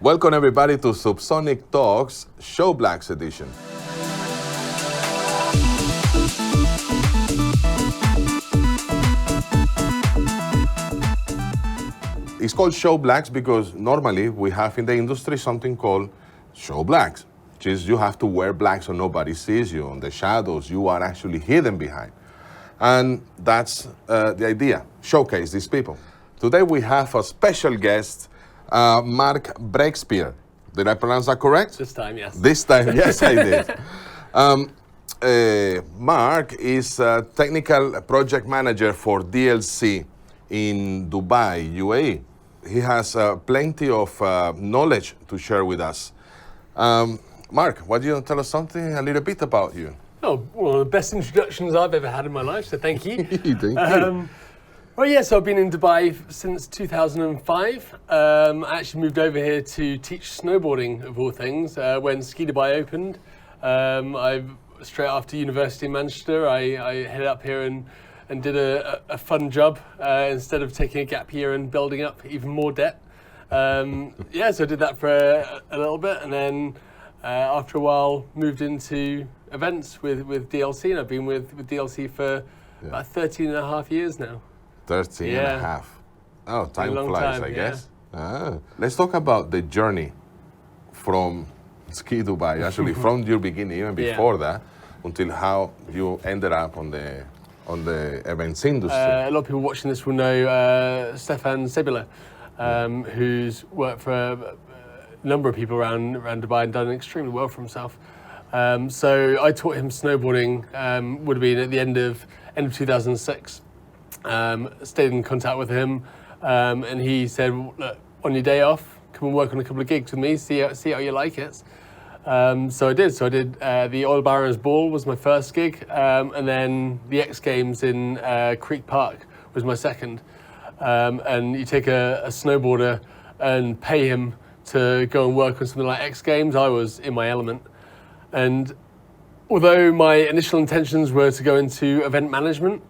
Welcome everybody to SUBSONIC Talks Show Blacks edition. It's called Show Blacks because normally we have in the industry something called Show Blacks, which is you have to wear black so nobody sees you. On the shadows, you are actually hidden behind. And that's the idea, showcase these people. Today we have a special guest, Mark Breakspear. Did I pronounce that correct? This time, yes. This time, yes, I did. Mark is a technical project manager for DLC in Dubai, UAE. He has plenty of knowledge to share with us. Mark, why don't you tell us something, a little bit about you? Oh, one of the best introductions I've ever had in my life, so thank you. Thank you. Well, yes, I've been in Dubai since 2005. I actually moved over here to teach snowboarding, of all things, when Ski Dubai opened. Straight after university in Manchester, I headed up here and did a fun job instead of taking a gap year and building up even more debt. So I did that for a little bit, and then after a while moved into events with DLC, and I've been with DLC for about 13 and a half years now. 13 and a half. Oh, time flies, time, I guess. Let's talk about the journey from Ski Dubai, actually from your beginning, even before that, until how you ended up on the events industry. A lot of people watching this will know Stefan Sebula, who's worked for a number of people around Dubai and done extremely well for himself. So I taught him snowboarding, would have been at the end of 2006. Stayed in contact with him, and he said, look, on your day off, come and work on a couple of gigs with me, see how you like it. So I did. The Oil Barons Ball was my first gig, and then the X Games in Creek Park was my second. And you take a snowboarder and pay him to go and work on something like X Games. I was in my element. And although my initial intentions were to go into event management,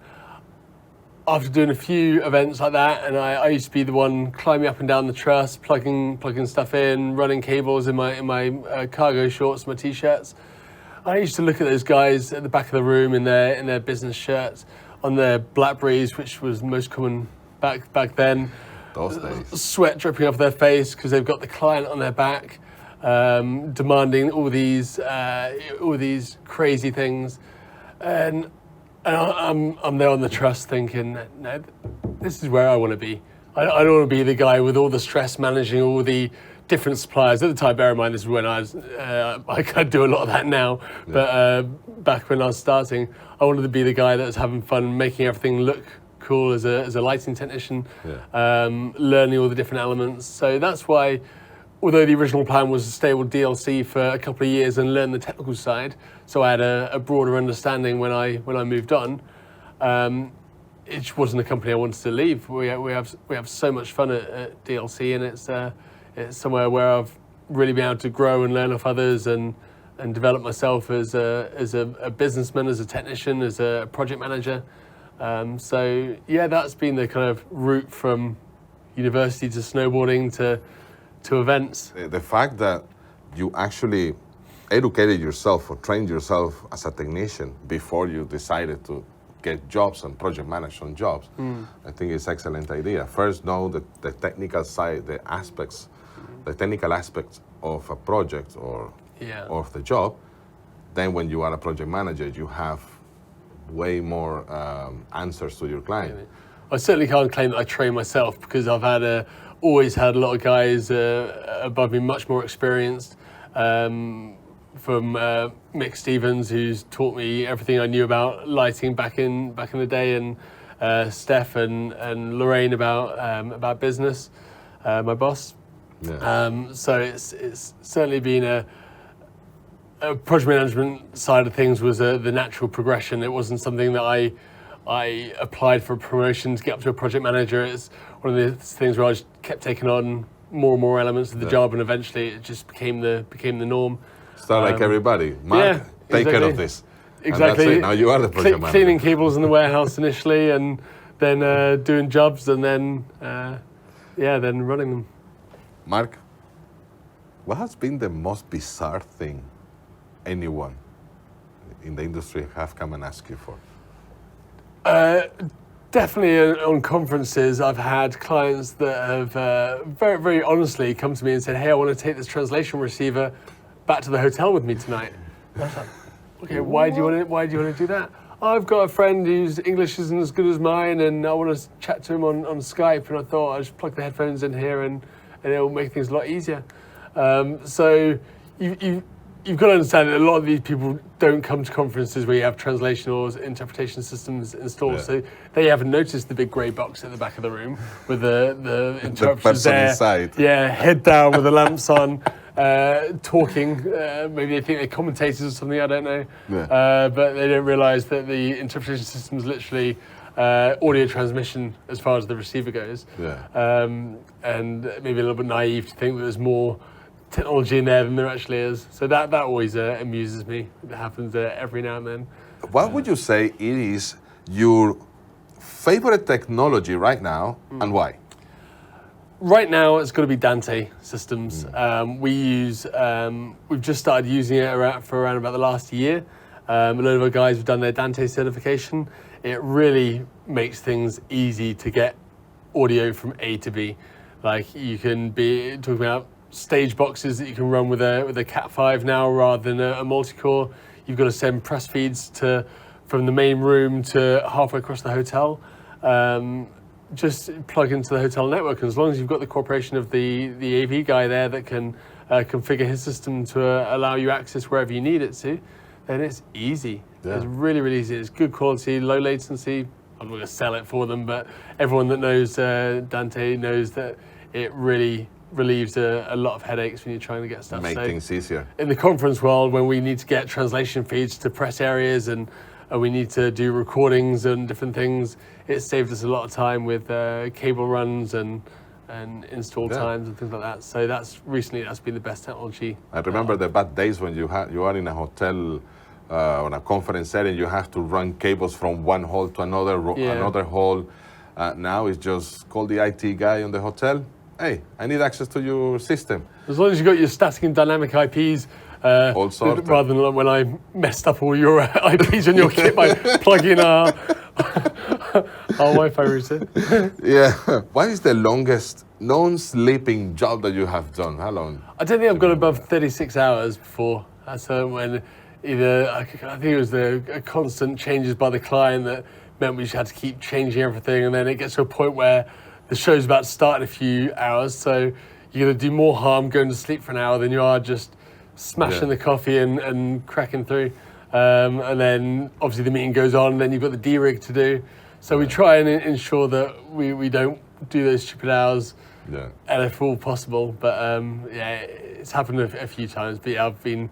after doing a few events like that, and I used to be the one climbing up and down the truss, plugging stuff in, running cables in my cargo shorts, my t-shirts. I used to look at those guys at the back of the room in their business shirts, on their Blackberries, which was most common back then. Those days. Sweat dripping off their face because they've got the client on their back, demanding all these crazy things, and I'm there on the truss thinking, no, this is where I want to be. I don't want to be the guy with all the stress managing all the different suppliers. At the time, bear in mind, this is when I was, I could do a lot of that now, but back when I was starting, I wanted to be the guy that was having fun, making everything look cool as a lighting technician, learning all the different elements. So that's why, although the original plan was to stay with DLC for a couple of years and learn the technical side, so I had a broader understanding when I moved on. It just wasn't a company I wanted to leave. We have so much fun at DLC, and it's somewhere where I've really been able to grow and learn off others and develop myself as a businessman, as a technician, as a project manager. So that's been the kind of route from university to snowboarding to events. The fact that you actually educated yourself or trained yourself as a technician before you decided to get jobs and project manage on jobs, I think it's an excellent idea. First, know the technical side, the technical aspects of a project or of the job. Then when you are a project manager, you have way more answers to your client. I certainly can't claim that I train myself because I've always had a lot of guys above me, much more experienced. From MICK Stevens, who's taught me everything I knew about lighting back in the day, and Steph and Lorraine about business, my boss. So it's certainly been a project management side of things was the natural progression. It wasn't something that I applied for a promotion to get up to a project manager. It's one of the things where I just kept taking on more and more elements of the job, and eventually it just became the norm. Start like everybody. Mark, take care of this. Exactly. And that's it. Now you are the project manager. Cleaning cables in the warehouse initially, and then doing jobs, and then running them. Mark, What has been the most bizarre thing anyone in the industry have come and asked you for? Definitely on conferences, I've had clients that have very, very honestly come to me and said, "Hey, I want to take this translation receiver back to the hotel with me tonight." And I was like, "Okay, why do you want to do that?" "Oh, I've got a friend whose English isn't as good as mine, and I want to chat to him on Skype. And I thought I'd just plug the headphones in here, and it'll make things a lot easier." So you've got to understand that a lot of these people don't come to conferences where you have translation or interpretation systems installed, so they haven't noticed the big grey box at the back of the room with the interpreters there. Inside. Yeah, head down with the lamps on, talking. Maybe they think they're commentators or something, I don't know. Yeah. But they don't realise that the interpretation system is literally audio transmission as far as the receiver goes. Yeah. And maybe a little bit naive to think that there's more technology in there than there actually is. So that always amuses me. It happens every now and then. What would you say it is your favorite technology right now, and why? Right now, it's got to be Dante systems. We've just started using it for around about the last year. A lot of our guys have done their Dante certification. It really makes things easy to get audio from A to B. Like, you can be talking about stage boxes that you can run with a Cat5 now rather than a multi-core. You've got to send press feeds from the main room to halfway across the hotel. Just plug into the hotel network, and as long as you've got the cooperation of the AV guy there that can configure his system to allow you access wherever you need it to, then it's easy. Yeah. It's really, really easy. It's good quality, low latency. I'm not going to sell it for them, but everyone that knows Dante knows that it really relieves a lot of headaches when you're trying to get stuff. Make things easier. In the conference world, when we need to get translation feeds to press areas and we need to do recordings and different things, it saved us a lot of time with cable runs and install times and things like that. So that's been the best technology. I remember the bad days when you are in a hotel on a conference setting, you have to run cables from one hall to another hall. Now it's just call the IT guy on the hotel. Hey, I need access to your system. As long as you've got your static and dynamic IPs, all sorted. rather than when I messed up all your IPs on your kit by plugging our Wi-Fi router. Yeah. What is the longest non-sleeping job that you have done? How long? I don't think I've gone above 36 hours before. That's when I think it was the constant changes by the client that meant we just had to keep changing everything, and then it gets to a point where the show's about to start in a few hours, so you're going to do more harm going to sleep for an hour than you are just smashing the coffee and cracking through. And then obviously the meeting goes on, and then you've got the D-rig to do. So we try and ensure that we don't do those stupid hours if all possible. But it's happened a few times. But yeah, I've been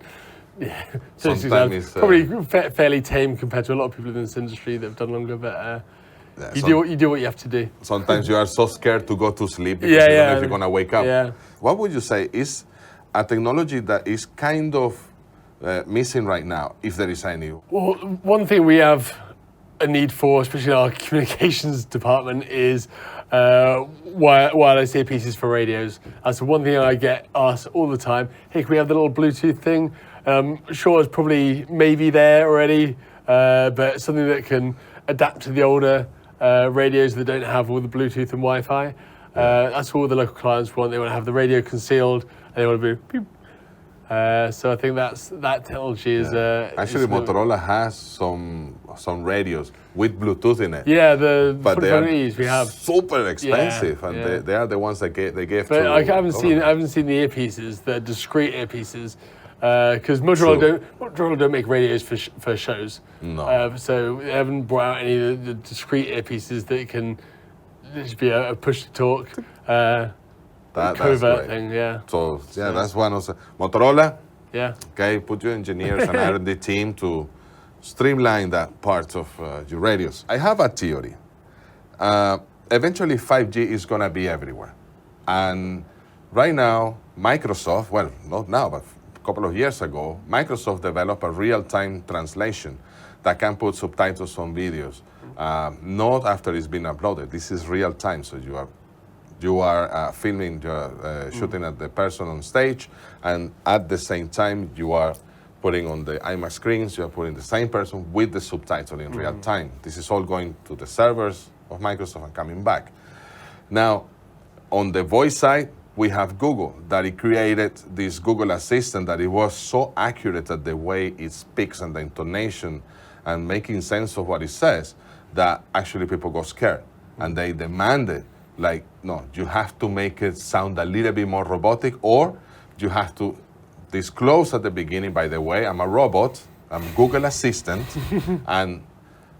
36 hours, probably fairly tame compared to a lot of people in this industry that have done longer. But you do what you have to do. Sometimes you are so scared to go to sleep because you don't know if you're going to wake up. Yeah. What would you say is a technology that is kind of missing right now, if there is any? Well, one thing we have a need for, especially in our communications department, is wireless earpieces for radios. That's the one thing I get asked all the time. Hey, can we have the little Bluetooth thing? Sure, it's probably maybe there already, but something that can adapt to the older radios that don't have all the Bluetooth and Wi-Fi. That's all the local clients want. They want to have the radio concealed, and they want to be beep. So I think that technology is actually Motorola has some radios with Bluetooth in it. Yeah, but they are we have super expensive, and they are the ones that they give. But I haven't seen the earpieces, the discrete earpieces, because Motorola don't make radios for shows. No. So they haven't brought out any of the discrete earpieces that can just be a push to talk. Covert thing, yeah. So that's one of the Motorola. Yeah. Okay, put your engineers and R&D team to streamline that part of your radios. I have a theory. Eventually, 5G is gonna be everywhere, and right now, Microsoft. Well, not now, but a couple of years ago, Microsoft developed a real-time translation that can put subtitles on videos, not after it's been uploaded. This is real time, so you are You are filming, shooting at the person on stage, and at the same time, you are putting on the IMAX screens, you are putting the same person with the subtitle in real time. This is all going to the servers of Microsoft and coming back. Now, on the voice side, we have Google, that it created this Google Assistant that it was so accurate at the way it speaks and the intonation and making sense of what it says that actually people got scared. And they demanded, like, no, you have to make it sound a little bit more robotic, or you have to disclose at the beginning, by the way, I'm a robot, I'm Google Assistant, and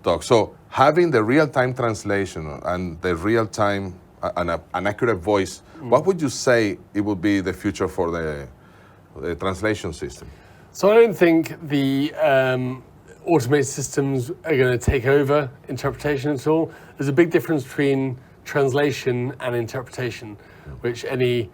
talk. So having the real-time translation and the real-time, an accurate voice, what would you say it would be the future for the translation system? So I don't think the automated systems are going to take over interpretation at all. There's a big difference between translation and interpretation, which any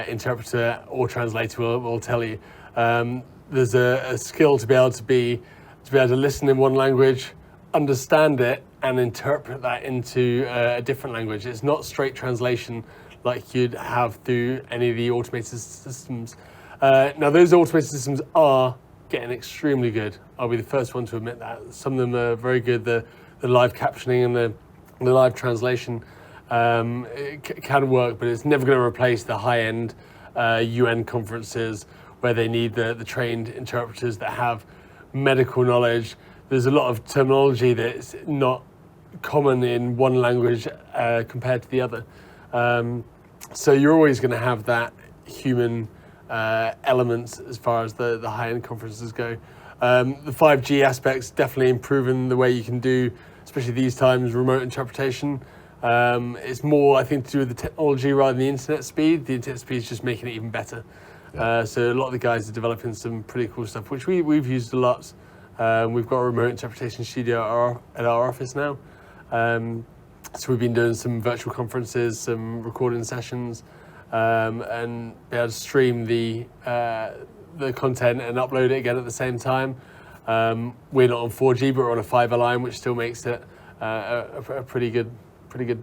interpreter or translator will tell you. There's a skill to be able to listen in one language, understand it, and interpret that into a different language. It's not straight translation like you'd have through any of the automated systems. Now, those automated systems are getting extremely good. I'll be the first one to admit that. Some of them are very good. The live captioning and the live translation it can work, but it's never going to replace the high-end UN conferences where they need the trained interpreters that have medical knowledge. There's a lot of terminology that's not common in one language compared to the other. So you're always going to have that human elements as far as the high-end conferences go. The 5G aspects definitely improving the way you can do, especially these times, remote interpretation. It's more, I think, to do with the technology rather than the internet speed. The internet speed is just making it even better. Yeah. So a lot of the guys are developing some pretty cool stuff, which we've used a lot. We've got a remote interpretation studio at our office now. So we've been doing some virtual conferences, some recording sessions, and be able to stream the content and upload it again at the same time. We're not on 4G, but we're on a fiber line, which still makes it a pretty good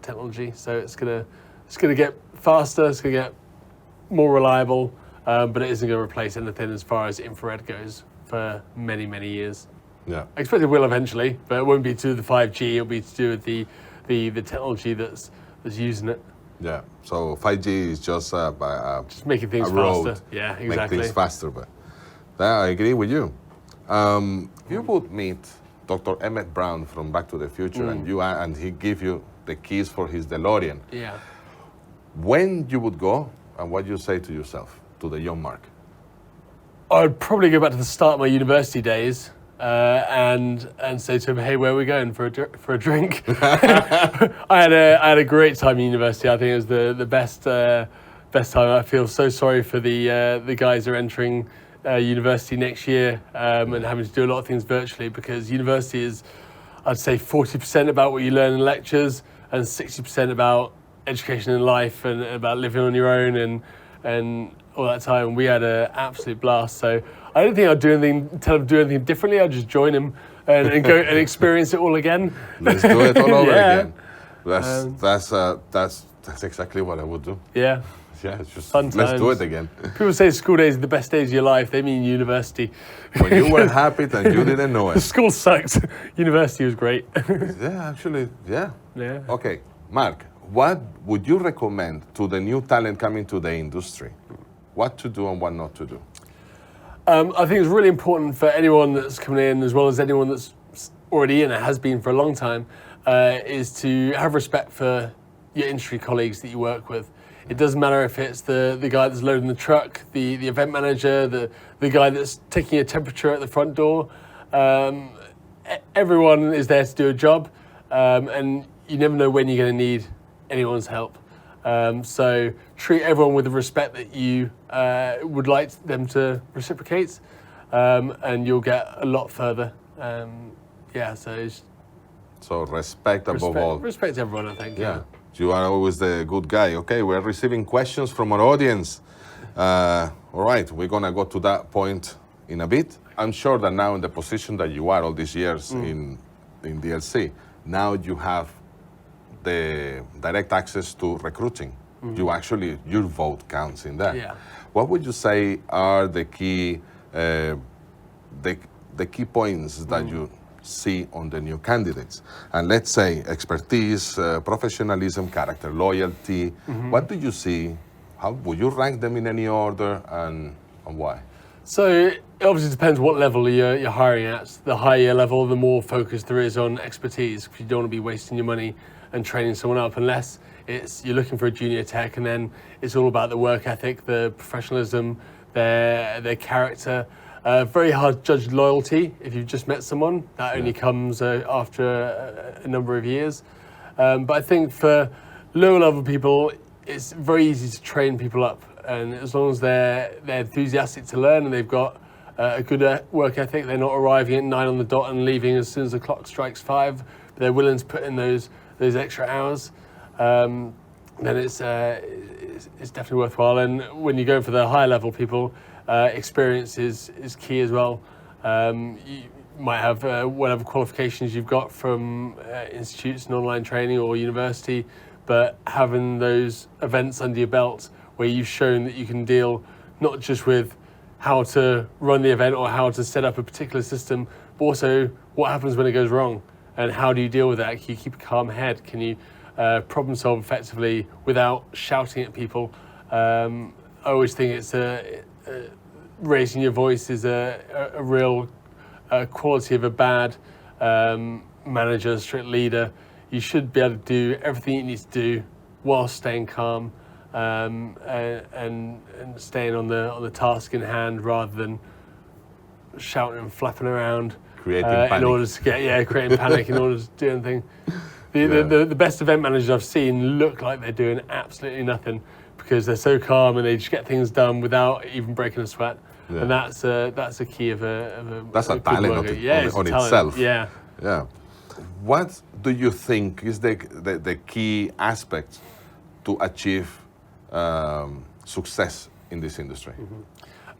technology. So it's gonna get faster, it's gonna get more reliable, but it isn't gonna replace anything as far as infrared goes for many, many years. Yeah, I expect it will eventually, but it won't be to do with the 5G. It'll be to do with the technology that's using it. Yeah. So 5G is just making things faster. Yeah, exactly. Make things faster, but I agree with you. You would meet Dr. Emmett Brown from Back to the Future, and he give you the keys for his DeLorean. Yeah. When you would go, and what you say to yourself, to the young Mark? I'd probably go back to the start of my university days and say to him, "Hey, where are we going for a drink?" I had a great time in university. I think it was the best time. I feel so sorry for the guys who are entering university next year and having to do a lot of things virtually, because university is, I'd say, 40% about what you learn in lectures and 60% about education in life and about living on your own and all that time. We had an absolute blast. So I don't think I'd tell him to do anything differently. I'd just join him and go and experience it all again. Let's do it all over again. That's exactly what I would do. Yeah. Yeah, it's just fun let's times. do it again. People say school days are the best days of your life. They mean university. When you were happy and you didn't know it. School sucked. University was great. Yeah, actually, yeah. Yeah. Okay, Mark, what would you recommend to the new talent coming to the industry? What to do and what not to do? I think it's really important for anyone that's coming in, as well as anyone that's already in it, has been for a long time, is to have respect for your industry colleagues that you work with. It doesn't matter if it's the guy that's loading the truck, the event manager, the guy that's taking your temperature at the front door. Everyone is there to do a job, and you never know when you're going to need anyone's help. So treat everyone with the respect that you would like them to reciprocate, and you'll get a lot further. So respect above all. Respect everyone, I think. Yeah. You are always the good guy. Okay, we're receiving questions from our audience. All right, we're going to go to that point in a bit. I'm sure that now in the position that you are all these years in DLC, now you have the direct access to recruiting. your vote counts in there. Yeah. What would you say are the key the key points that you see on the new candidates? And let's say expertise, professionalism, character, loyalty. What do you see? How would you rank them in any order, and why? So it obviously depends what level you're hiring at. The higher level, the more focus there is on expertise, because you don't want to be wasting your money and training someone up, unless you're looking for a junior tech, and then it's all about the work ethic, the professionalism, their character. Very hard to judge loyalty if you've just met someone. That only comes after a number of years. But I think for lower level people, it's very easy to train people up. And as long as they're enthusiastic to learn and they've got a good work ethic, they're not arriving at 9 on the dot and leaving as soon as the clock strikes 5, but they're willing to put in those extra hours, then it's definitely worthwhile. And when you go for the higher level people, experience is key as well. You might have whatever qualifications you've got from institutes and online training or university, but having those events under your belt where you've shown that you can deal not just with how to run the event or how to set up a particular system, but also what happens when it goes wrong and how do you deal with that? Can you keep a calm head? Can you problem solve effectively without shouting at people? I always think it's raising your voice is a real quality of a bad manager, strict leader. You should be able to do everything you need to do while staying calm and staying on the task in hand rather than shouting and flapping around in order to creating panic in order to do anything. The best event managers I've seen look like they're doing absolutely nothing because they're so calm and they just get things done without even breaking a sweat. Yeah. And that's a key of a that's a talent on itself. Yeah. Yeah. What do you think is the key aspect to achieve success in this industry?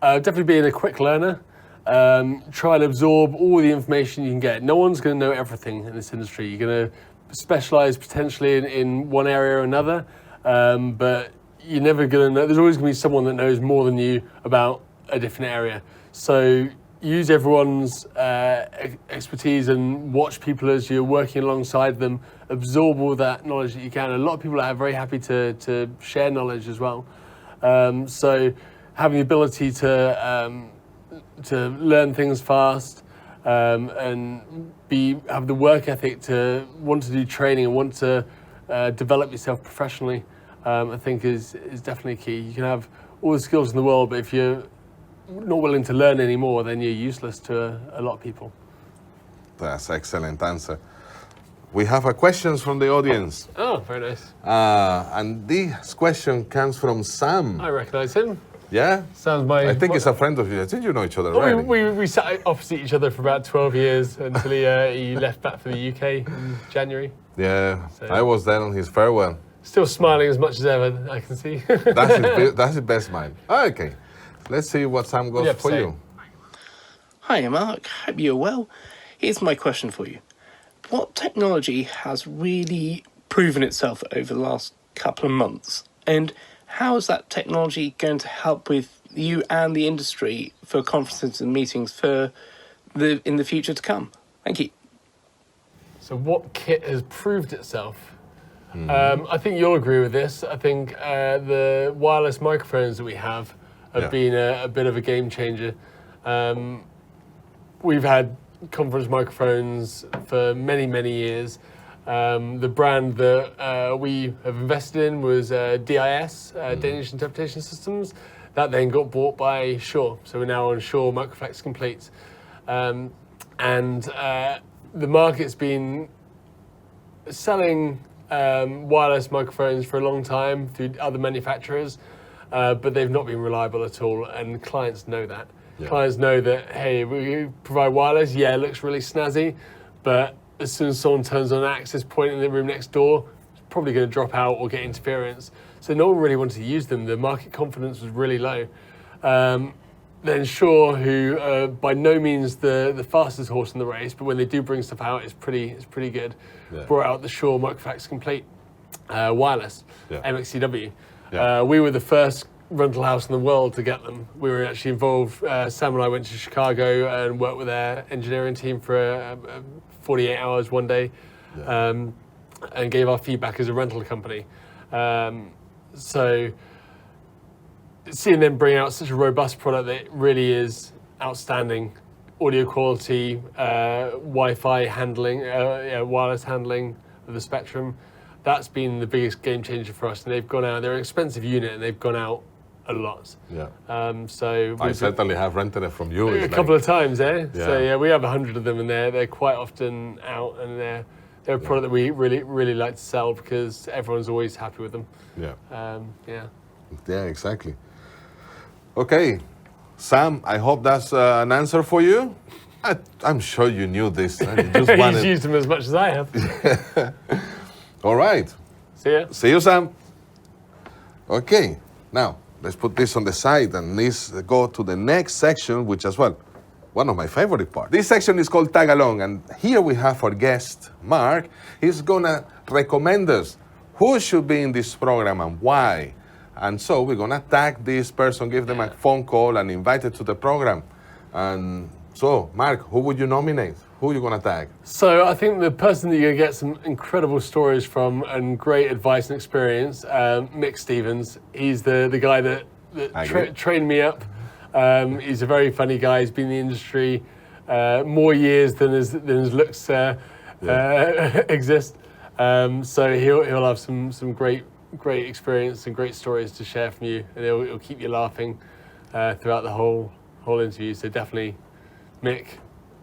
Definitely being a quick learner. Try and absorb all the information you can get. No one's going to know everything in this industry. You're going to specialize potentially in one area or another, but you're never going to know. There's always going to be someone that knows more than you about a different area. So use everyone's expertise and watch people as you're working alongside them. Absorb all that knowledge that you can. A lot of people are very happy to share knowledge as well. So having the ability to learn things fast and have the work ethic to want to do training and want to develop yourself professionally, I think is definitely key. You can have all the skills in the world, but if you're not willing to learn anymore, then you're useless to a lot of people. That's an excellent answer. We have a questions from the audience. Oh, very nice. And this question comes from Sam. I recognise him. Yeah? Sam's I think he's a friend of yours. Did you know each other already? We sat opposite each other for about 12 years until he left back for the UK in January. Yeah, so I was there on his farewell. Still smiling as much as ever, I can see. That's his best smile. Okay, let's see what Sam goes for you. Hi, Mark. Hope you're well. Here's my question for you. What technology has really proven itself over the last couple of months? And how is that technology going to help with you and the industry for conferences and meetings in the future to come? Thank you. So what kit has proved itself? I think you'll agree with this. I think the wireless microphones that we have been a bit of a game changer. We've had conference microphones for many, many years. The brand that we have invested in was DIS, Danish Interpretation Systems. That then got bought by Shure. So we're now on Shure Microflex Complete. And the market's been selling wireless microphones for a long time through other manufacturers, but they've not been reliable at all, and clients know that. Yeah. Clients know that, hey, we provide wireless, it looks really snazzy, but as soon as someone turns on an access point in the room next door, it's probably going to drop out or get interference. So no one really wanted to use them. The market confidence was really low. Then Shure, who by no means the fastest horse in the race, but when they do bring stuff out, it's pretty good. Yeah. Brought out the Shure Microflex Complete wireless, MICK STEVENS. Yeah. We were the first rental house in the world to get them. We were actually involved. Sam and I went to Chicago and worked with their engineering team for 48 hours one day, and gave our feedback as a rental company. So seeing them bring out such a robust product that really is outstanding, audio quality, Wi-Fi handling, wireless handling of the spectrum, that's been the biggest game changer for us. And they've gone out, they're an expensive unit and they've gone out a lot. Yeah. So I certainly have rented it from you. a couple of times, eh? Yeah. So yeah, we have 100 of them, and they're quite often out, and they're a product that we really like to sell because everyone's always happy with them. Yeah. Yeah. Yeah, exactly. Okay, Sam, I hope that's an answer for you. I'm sure you knew this. And you just He's wanted... used them as much as I have. All right. See ya. See you, Sam. Okay, now let's put this on the side and let's go to the next section, which as well, one of my favorite parts. This section is called Tag Along, and here we have our guest, Mark. He's gonna recommend us who should be in this program and why. And so we're gonna tag this person, give them a phone call and invite it to the program. And so, Mark, who would you nominate? Who are you gonna tag? So I think the person that you're gonna get some incredible stories from and great advice and experience, MICK STEVENS. He's the guy that trained me up. He's a very funny guy. He's been in the industry more years than his looks exist. So he'll have some great experience and great stories to share from you, and it'll keep you laughing throughout the whole interview. So definitely, Mick.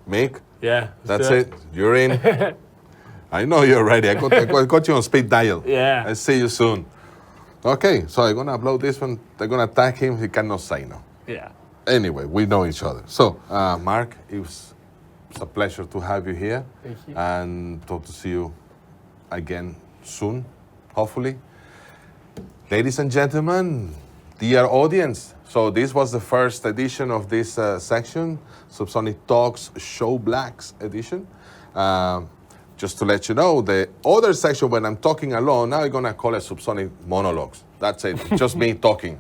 Mick? Yeah. That's it. You're in. I know you're ready. I got you on speed dial. Yeah. I'll see you soon. Okay, so I'm gonna upload this one. They're gonna tag him. He cannot say no. Yeah. Anyway, we know each other. So, Mark, it's a pleasure to have you here. Thank you. And hope to see you again soon, hopefully. Ladies and gentlemen, dear audience, so this was the first edition of this section, SUBSONIC Talks Show Blacks edition. Just to let you know, the other section when I'm talking alone, now I'm gonna call it SUBSONIC Monologues. That's it, just me talking.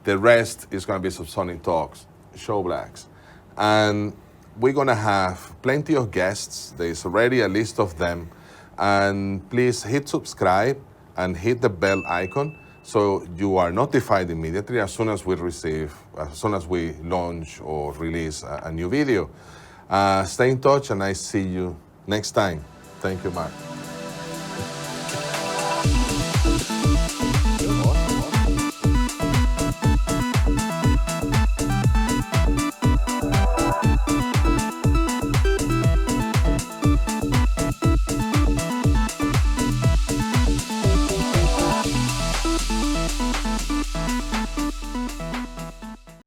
The rest is gonna be SUBSONIC Talks Show Blacks. And we're gonna have plenty of guests. There's already a list of them. And please hit subscribe and hit the bell icon so you are notified immediately as soon as we launch or release a new video. Stay in touch and I see you next time. Thank you, Mark.